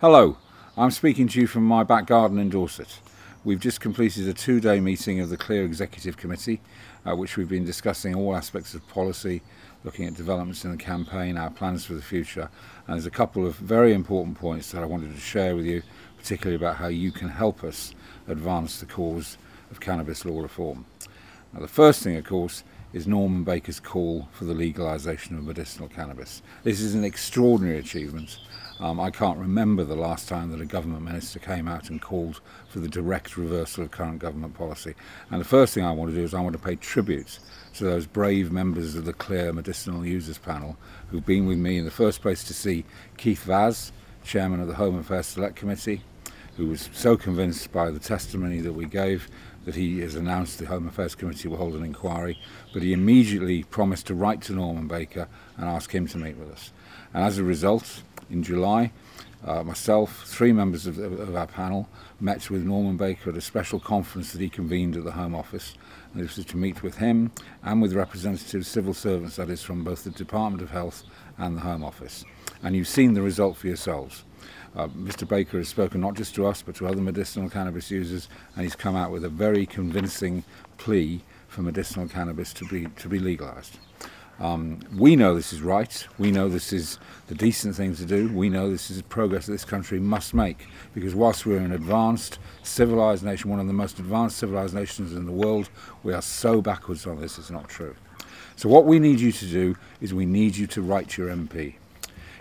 Hello, I'm speaking to you from my back garden in Dorset. We've just completed a 2-day meeting of the CLEAR Executive Committee, which we've been discussing all aspects of policy, looking at developments in the campaign, our plans for the future, and there's a couple of very important points that I wanted to share with you, particularly about how you can help us advance the cause of cannabis law reform. Now, the first thing, of course, is Norman Baker's call for the legalisation of medicinal cannabis. This is an extraordinary achievement. I can't remember the last time that a government minister came out and called for the direct reversal of current government policy. And the first thing I want to do is I want to pay tribute to those brave members of the CLEAR Medicinal Users Panel who've been with me in the first place to see Keith Vaz, Chairman of the Home Affairs Select Committee, who was so convinced by the testimony that we gave that he has announced the Home Affairs Committee will hold an inquiry, but he immediately promised to write to Norman Baker and ask him to meet with us. And as a result, in July, myself, 3 members of our panel met with Norman Baker at a special conference that he convened at the Home Office. And this was to meet with him and with representatives, civil servants, that is, from both the Department of Health and the Home Office. And you've seen the result for yourselves. Mr. Baker has spoken not just to us but to other medicinal cannabis users, and he's come out with a very convincing plea for medicinal cannabis to be legalised. We know this is right, we know this is the decent thing to do, we know this is progress that this country must make, because whilst we're an advanced, civilised nation, one of the most advanced civilised nations in the world, we are so backwards on this, it's not true. So what we need you to do is we need you to write your MP.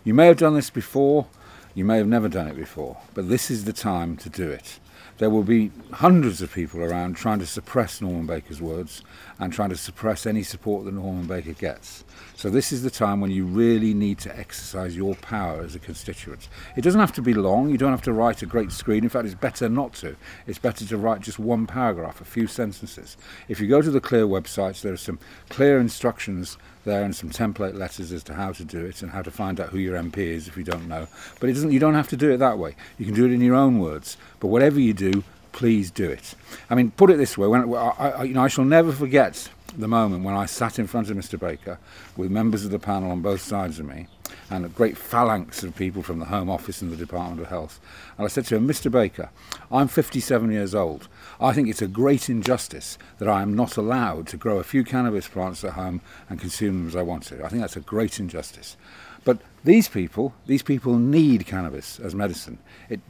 You may have done this before, you may have never done it before, but this is the time to do it. There will be hundreds of people around trying to suppress Norman Baker's words and trying to suppress any support that Norman Baker gets. So this is the time when you really need to exercise your power as a constituent. It doesn't have to be long, you don't have to write a great screen. In fact, it's better not to. It's better to write just one paragraph, a few sentences. If you go to the CLEAR website, there are some clear instructions there and some template letters as to how to do it and how to find out who your MP is if you don't know. But you don't have to do it that way. You can do it in your own words. But whatever you do, please do it. I mean, put it this way, I shall never forget the moment when I sat in front of Mr. Baker with members of the panel on both sides of me and a great phalanx of people from the Home Office and the Department of Health. And I said to him, Mr. Baker, I'm 57 years old. I think it's a great injustice that I am not allowed to grow a few cannabis plants at home and consume them as I want to. I think that's a great injustice. But these people need cannabis as medicine. It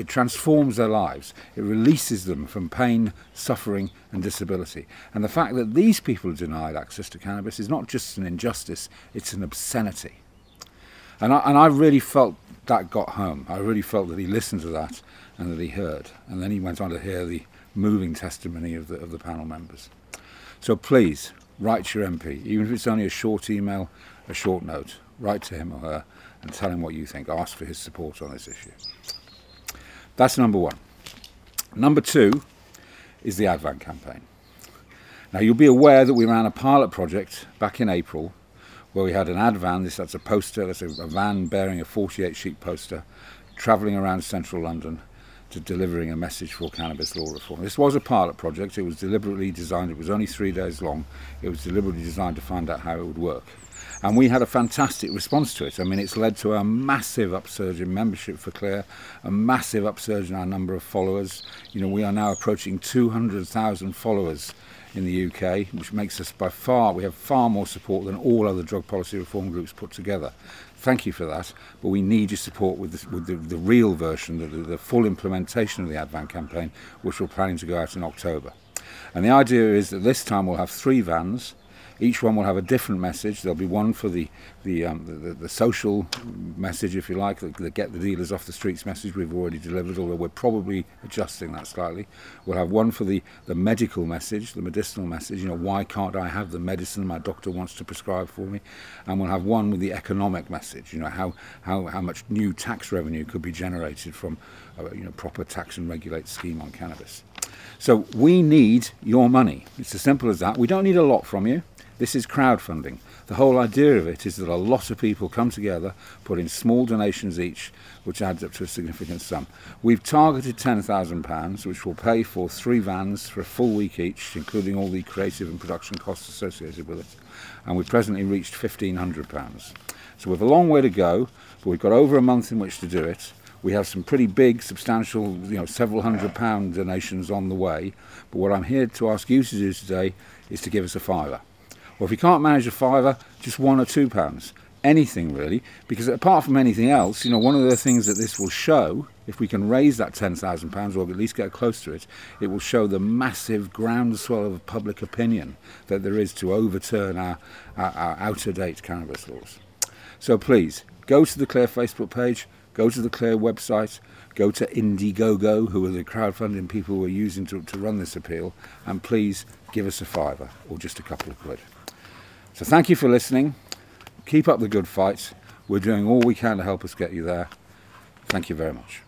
transforms their lives. It releases them from pain, suffering and disability. And the fact that these people are denied access to cannabis is not just an injustice, it's an obscenity. And I really felt that got home. I really felt that he listened to that and that he heard. And then he went on to hear the moving testimony of the panel members. So please, write your MP, even if it's only a short email, a short note. Write to him or her and tell him what you think. Ask for his support on this issue. That's number 1. Number 2 is the Advan campaign. Now, you'll be aware that we ran a pilot project back in April where we had an Advan, that's a poster, that's a van bearing a 48-sheet poster, travelling around central London to delivering a message for cannabis law reform. This was a pilot project. It was deliberately designed. It was only 3 days long. It was deliberately designed to find out how it would work. And we had a fantastic response to it. I mean, it's led to a massive upsurge in membership for CLEAR, a massive upsurge in our number of followers. You know, we are now approaching 200,000 followers in the UK, which makes us we have far more support than all other drug policy reform groups put together. Thank you for that, but we need your support with the real version, the full implementation of the Advan campaign, which we're planning to go out in October. And the idea is that this time we'll have 3 vans. Each one will have a different message. There'll be one for the social message, if you like, the get the dealers off the streets message we've already delivered, although we're probably adjusting that slightly. We'll have one for the medical message, the medicinal message, you know, why can't I have the medicine my doctor wants to prescribe for me? And we'll have one with the economic message, you know, how much new tax revenue could be generated from proper tax and regulate scheme on cannabis. So we need your money. It's as simple as that. We don't need a lot from you. This is crowdfunding. The whole idea of it is that a lot of people come together, put in small donations each, which adds up to a significant sum. We've targeted £10,000, which will pay for 3 vans for a full week each, including all the creative and production costs associated with it. And we've presently reached £1,500. So we have a long way to go, but we've got over a month in which to do it. We have some pretty big, substantial, several £100 donations on the way. But what I'm here to ask you to do today is to give us a £5. Or if you can't manage a £5, just £1 or £2. Anything really, because apart from anything else, one of the things that this will show, if we can raise that £10,000 or at least get close to it, it will show the massive groundswell of public opinion that there is to overturn our out-of-date cannabis laws. So please, go to the Clear Facebook page, go to the Clear website, go to Indiegogo, who are the crowdfunding people we're using to run this appeal, and please give us a £5 or just a couple of quid. So thank you for listening. Keep up the good fight. We're doing all we can to help us get you there. Thank you very much.